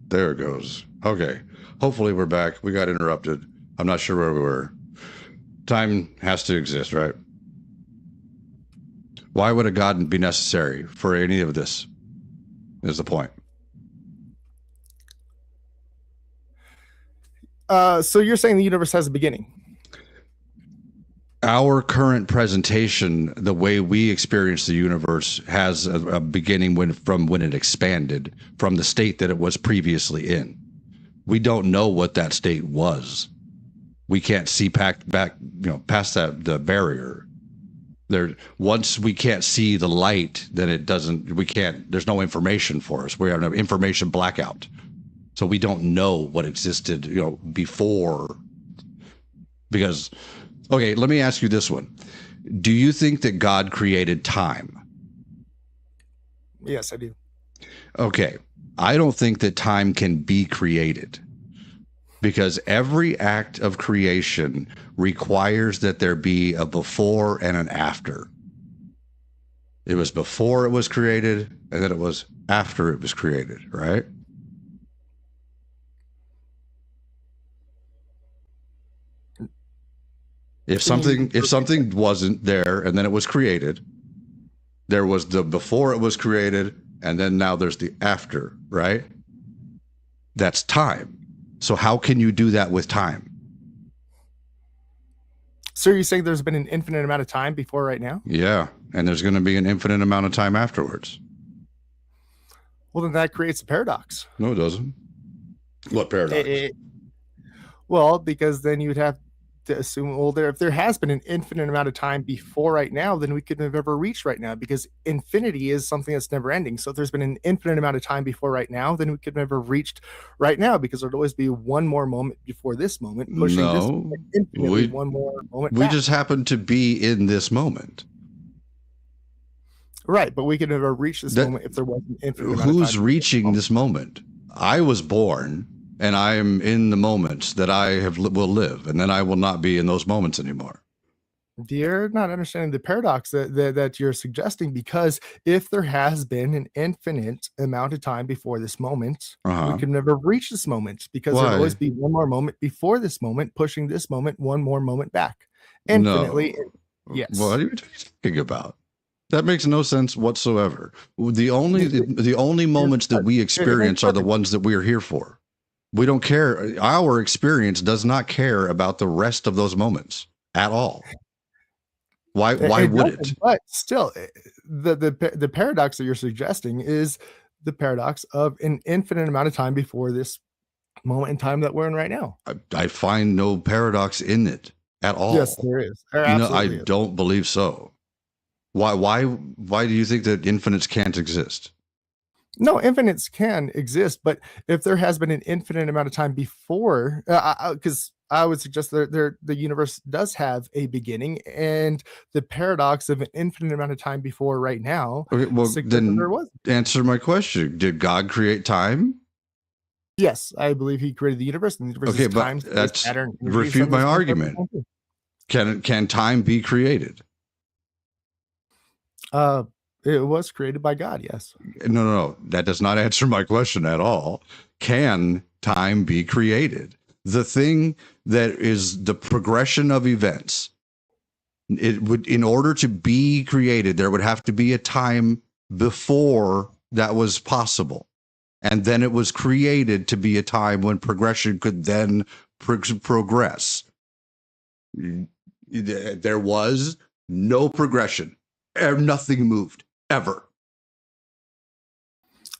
There it goes. Okay. Hopefully we're back. We got interrupted. I'm not sure where we were. Time has to exist, right? Why would a God be necessary for any of this? Is the point. So you're saying the universe has a beginning? Our current presentation, the way we experience the universe, has a beginning from when it expanded from the state that it was previously in. We don't know what that state was. We can't see back, past the barrier. Once we can't see the light, then it doesn't. We can't. There's no information for us. We have an information blackout, so we don't know what existed, before. Because, okay, let me ask you this one: do you think that God created time? Yes, I do. Okay, I don't think that time can be created, because every act of creation requires that there be a before and an after. It was before it was created, and then it was after it was created, right? If something wasn't there and then it was created, there was the before it was created, and then now there's the after, right? That's time. So how can you do that with time? So you're saying there's been an infinite amount of time before right now? Yeah, and there's going to be an infinite amount of time afterwards. Well, then that creates a paradox. No, it doesn't. What paradox? Well, because then you'd have to assume, well, if there has been an infinite amount of time before right now, then we couldn't have ever reached right now, because infinity is something that's never ending. So if there's been an infinite amount of time before right now, then we could never reached right now, because there'd always be one more moment before this moment, pushing this moment infinitely one more moment we back. just happen to be in this moment. Right, but we could never reach this moment if there wasn't an infinite amount of time. Who's reaching this moment? I was born, and I am in the moments that I will live, and then I will not be in those moments anymore. You're not understanding the paradox that you're suggesting, because if there has been an infinite amount of time before this moment, we could never reach this moment, because there'll always be one more moment before this moment, pushing this moment one more moment back. Infinitely. No. Yes. What are you talking about? That makes no sense whatsoever. The only moments that we experience are the ones that we are here for. We don't care. Our experience does not care about the rest of those moments at all. Why would it? But still, the paradox that you're suggesting is the paradox of an infinite amount of time before this moment in time that we're in right now. I find no paradox in it at all. Yes, there is. I don't believe so. Why do you think that infinites can't exist? No, infinites can exist, but if there has been an infinite amount of time before, because I would suggest that the universe does have a beginning, and the paradox of an infinite amount of time before right now. Okay, well, then answer my question. Did God create time? Yes, I believe he created the universe, and the universe is time. That's refute my argument. Can time be created? It was created by God, yes. No. That does not answer my question at all. Can time be created? The thing that is the progression of events, it would, in order to be created, there would have to be a time before that was possible. And then it was created to be a time when progression could then progress. There was no progression. Nothing moved ever.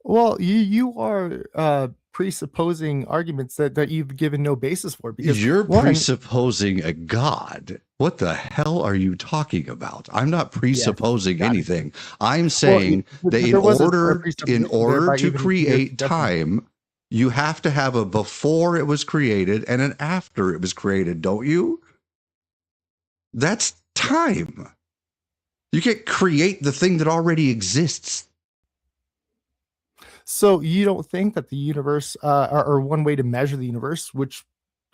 Well, you are presupposing arguments that you've given no basis for, because you're presupposing a God. What the hell are you talking about? I'm not presupposing anything. I'm saying that in order to create time, you have to have a before it was created and an after it was created, don't you? That's time. You can't create the thing that already exists. So you don't think that the universe, or one way to measure the universe, which,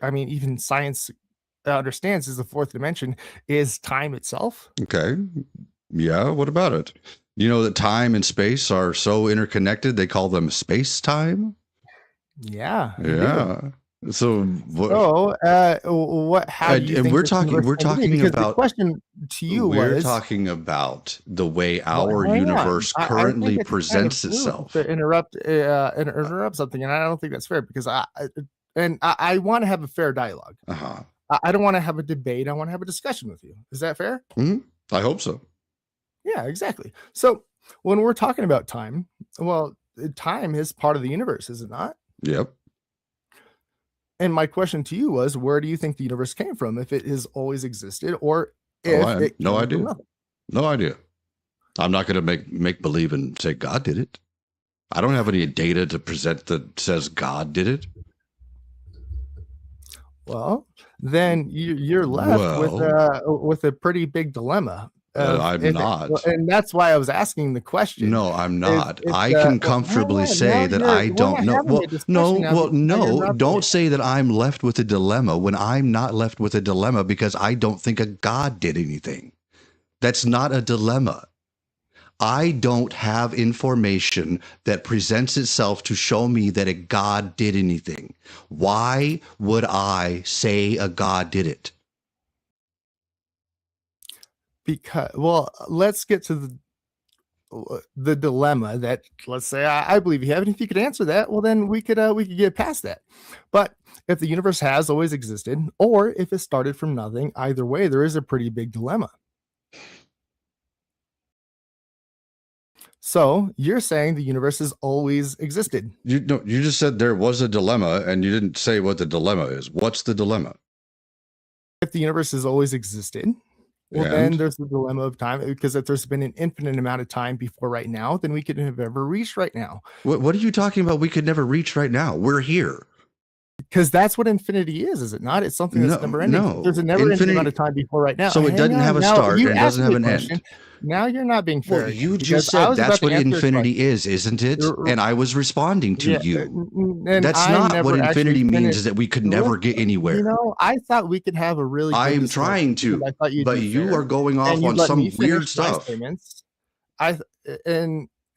I mean, even science understands is the fourth dimension, is time itself? Okay. Yeah, what about it? You know that time and space are so interconnected, they call them space-time? Yeah, I do. Yeah. So what? So, how do you And think this universe we're came to be? talking Because the about question to you we're was, talking about the way well, our hang on. universe I think currently it's kind of presents rude itself. to interrupt something, and I don't think that's fair because I want to have a fair dialogue. Uh-huh. I don't want to have a debate. I want to have a discussion with you. Is that fair? I hope so. Yeah, exactly. So when we're talking about time, well, time is part of the universe, is it not? Yep. And my question to you was, where do you think the universe came from? If it has always existed, or Oh, if I have it no came from idea. nothing? No idea. I'm not going to make believe and say God did it. I don't have any data to present that says God did it. Well, then you're left Well, with a pretty big dilemma of I'm if it, not. and that's why I was asking the question. No, I'm Is not. it's I can well, hang comfortably on, now say that I we're don't not know. having a Well, discussion no, now well, because now you're no, interrupting don't me. say that I'm left with a dilemma when I'm not left with a dilemma because I don't think a God did anything. That's not a dilemma. I don't have information that presents itself to show me that a God did anything. Why would I say a God did it? Because well, let's get to the dilemma that let's say I believe you have, and if you could answer that, well, then we could get past that. But if the universe has always existed, or if it started from nothing, either way, there is a pretty big dilemma. So you're saying the universe has always existed. You no, you just said there was a dilemma and you didn't say what the dilemma is. What's the dilemma? If the universe has always existed, well, then And there's the dilemma of time because if there's been an infinite amount of time before right now, then we couldn't have ever reached right now. what are you talking about? We could never reach right now. We're here. Because that's what infinity is it not? It's something that's No, never ending. So there's a no. never ending amount Infinity. of time before right now. So it Hang doesn't have on. a Now start you and asked doesn't me have a an question. end. Now you're not being Well, fair again you because just I said was about that's to what answer your infinity question. is, isn't it? And I was responding to Yeah, you. and That's I not what never actually infinity means, finished. is that we could Look, never get anywhere. I thought we could have a really good I'm discussion trying because to, I thought you'd but be you fair are going and off you'd on let me some weird finish my stuff. statements. I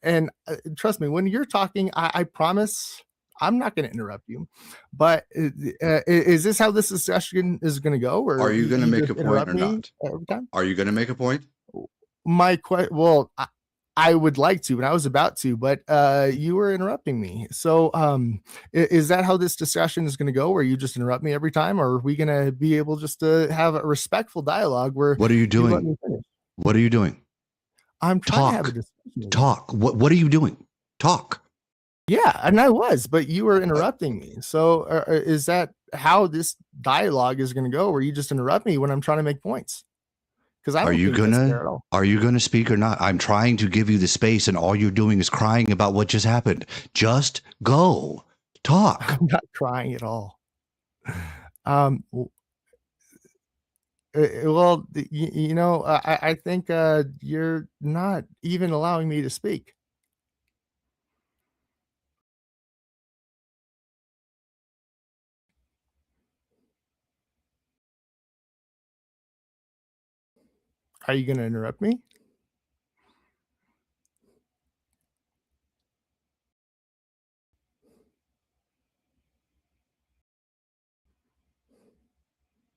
and trust me, when you're talking, I promise I'm not going to interrupt you. But is this how this discussion is going to go, Are or you going to you make just a point interrupt or me not? every time? Are you going to make a point? My question, well, I would like to, and I was about to, but you were interrupting me. So, is that how this discussion is going to go? Where you just interrupt me every time, or are we going to be able just to have a respectful dialogue where What are you you let doing? me finish? What are you doing? I'm trying to have a Talk. discussion with you. Talk. What are you doing? Talk. Yeah, and I was, but you were interrupting me. So, is that how this dialogue is going to go? Where you just interrupt me when I'm trying to make points? Because I Are don't you think that's gonna fair at all. are you gonna speak or not? I'm trying to give you the space and all you're doing is crying about what just happened. Just go. Talk. I'm not trying at all. Um, well, I think you're not even allowing me to speak. Are you going to interrupt me?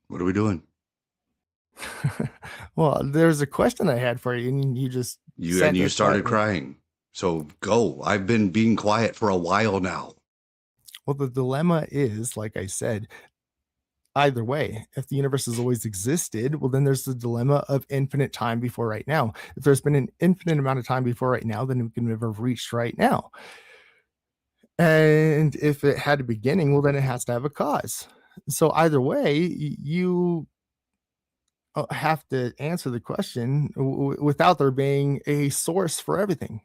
What are we doing? Well, there's a question I had for you, and you just sat You there started quietly. crying. So go. I've been being quiet for a while now. Well, the dilemma is, like I said, either way, if the universe has always existed, well, then there's the dilemma of infinite time before right now. If there's been an infinite amount of time before right now, then we can never have reached right now. And if it had a beginning, well, then it has to have a cause. So either way, you have to answer the question without there being a source for everything.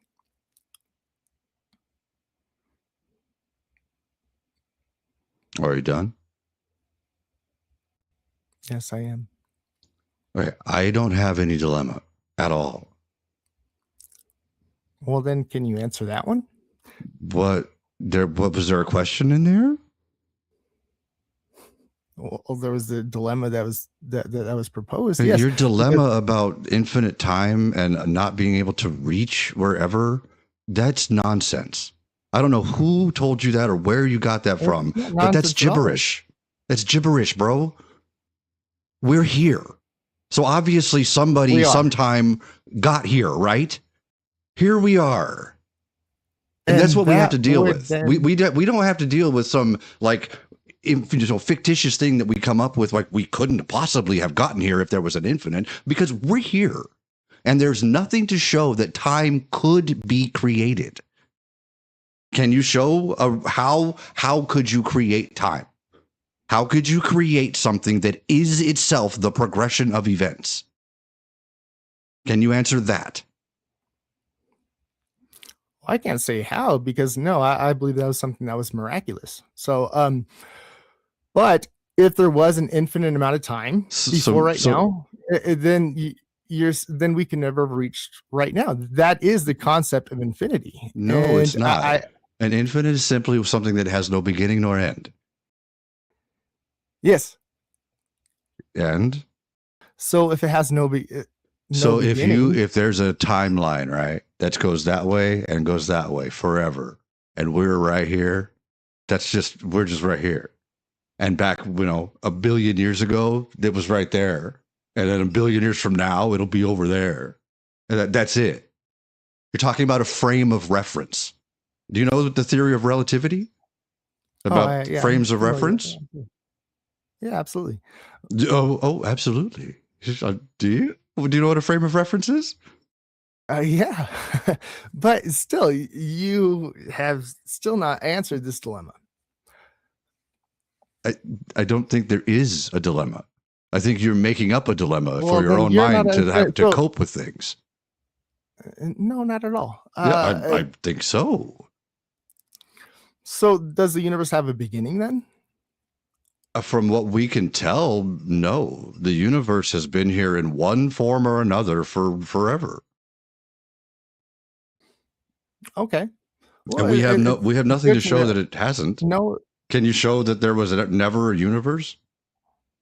Are you done? Yes, I am. Okay. I don't have any dilemma at all. Well, then, can you answer that one? What was there a question in there? Well, there was the dilemma that was proposed. Hey, Yes, your because dilemma about infinite time and not being able to reach wherever, that's nonsense. I don't know who told you that or where you got that It's from, not but that's nonsense at all. gibberish. That's gibberish, bro. We're here. So obviously somebody We are. sometime got here, right? Here we are. And that's what we have that to deal would with. then We don't have to deal with some like fictitious thing that we come up with, like we couldn't possibly have gotten here if there was an infinite, because we're here. And there's nothing to show that time could be created. Can you show how could you create time? How could you create something that is itself the progression of events? Can you answer that? I can't say how, because no, I believe that was something that was miraculous. So, but if there was an infinite amount of time before now, then then we can never reach right now. That is the concept of infinity. No, it's not. An infinite is simply something that has no beginning nor end. Yes. And so if it has no so beginning, if there's a timeline, right, that goes that way and goes that way forever, and we're right here, we're just right here. And back, a billion years ago, it was right there. And then a billion years from now, it'll be over there. And that's it. You're talking about a frame of reference. Do you know the theory of relativity? About frames of reference? Yeah, absolutely. Oh, absolutely. Do you? Do you know what a frame of reference is? Yeah, but still, you have still not answered this dilemma. I don't think there is a dilemma. I think you're making up a dilemma for your own mind to have to cope with things. No, not at all. Yeah, I think so. So does the universe have a beginning then? From what we can tell, no. The universe has been here in one form or another for forever. Okay. Well, and we have nothing to show that it hasn't. No. Can you show that there was never a universe?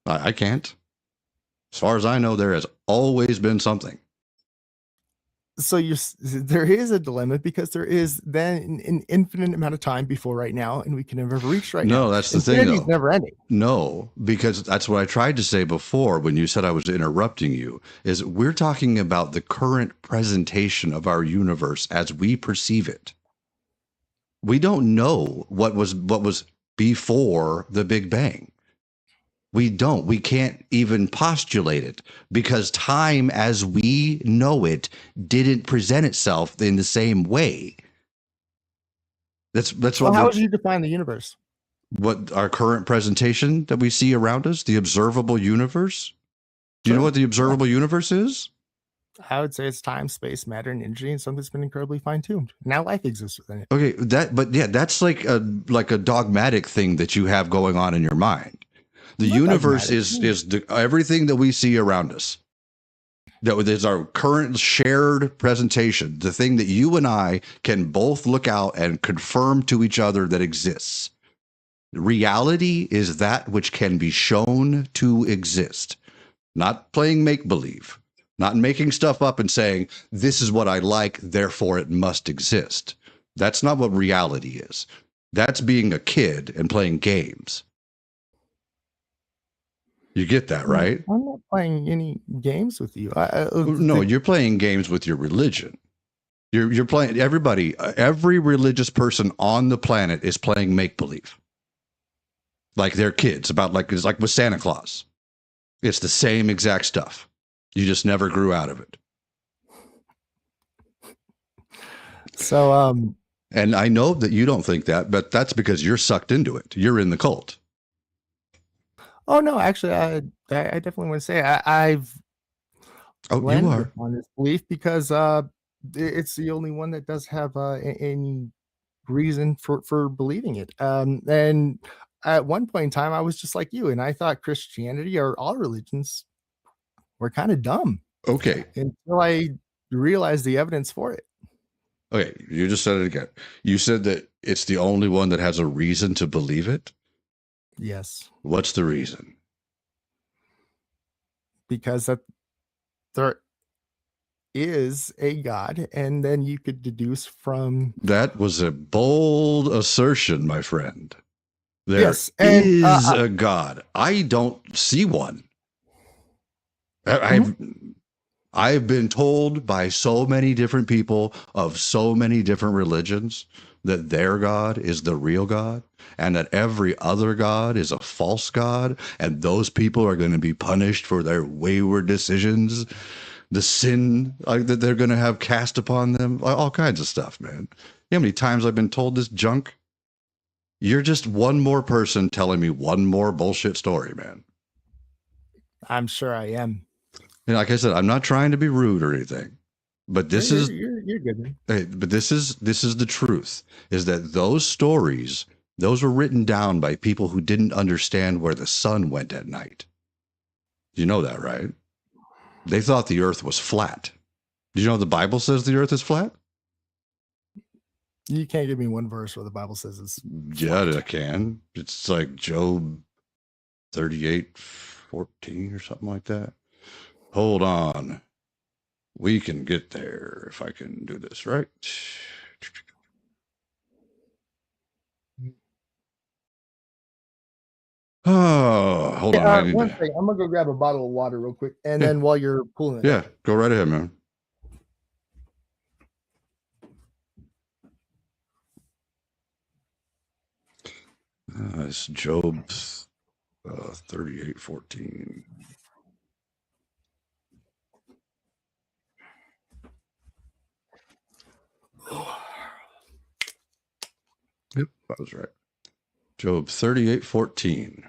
I can't. As far as I know, there has always been something. So there is a dilemma, because there is then an infinite amount of time before right now, and we can never reach right now. No, that's the thing, though. Never ending. No, because that's what I tried to say before when you said I was interrupting you, is we're talking about the current presentation of our universe as we perceive it. We don't know what was before the Big Bang. We don't. We can't even postulate it, because time as we know it didn't present itself in the same way. That's what. How would you define the universe? What our current presentation that we see around us, the observable universe. Do you know what the observable universe is? I would say it's time, space, matter, and energy, and something that's been incredibly fine-tuned. Now life exists within it. Okay, that's like a dogmatic thing that you have going on in your mind. The universe is everything that we see around us. That is our current shared presentation, the thing that you and I can both look out and confirm to each other that exists. Reality is that which can be shown to exist, not playing make-believe, not making stuff up and saying, this is what I like, therefore it must exist. That's not what reality is. That's being a kid and playing games. You get that, right? I'm not playing any games with you. No, you're playing games with your religion. You're playing, every religious person on the planet is playing make-believe. Like they're kids, it's like with Santa Claus. It's the same exact stuff. You just never grew out of it. So, and I know that you don't think that, but that's because you're sucked into it. You're in the cult. Oh no, actually, I definitely want to say I've you are on this belief, because it's the only one that does have any reason for believing it. And at one point in time, I was just like you, and I thought Christianity or all religions were kind of dumb. Okay. Until I realized the evidence for it. Okay, you just said it again. You said that it's the only one that has a reason to believe it? Yes. What's the reason? Because that there is a god, and then you could deduce from That was a bold assertion, my friend. There yes, and is a God. I don't see one. mhm. I've been told by so many different people of so many different religions that their God is the real God and that every other God is a false God. And those people are going to be punished for their wayward decisions, the sin that they're going to have cast upon them, all kinds of stuff, man. You know how many times I've been told this junk? You're just one more person telling me one more bullshit story, man. I'm sure I am. And like I said, I'm not trying to be rude or anything, but No, this is you're good. Man. but this is the truth, is that those stories, those were written down by people who didn't understand where the sun went at night. You know that, right? They thought the earth was flat. Did you know the Bible says the earth is flat? You can't give me one verse where the Bible says it's Yeah, flat. I can. It's like Job 38:14 or something like that. Hold on. We can get there if I can do this right. Oh, hold Hey, on. I need one to. thing, I'm gonna go grab a bottle of water real quick, and Yeah, then while you're pulling it yeah. up, Go right ahead, man. It's Job 38:14. Yep, I was right. Job 38:14.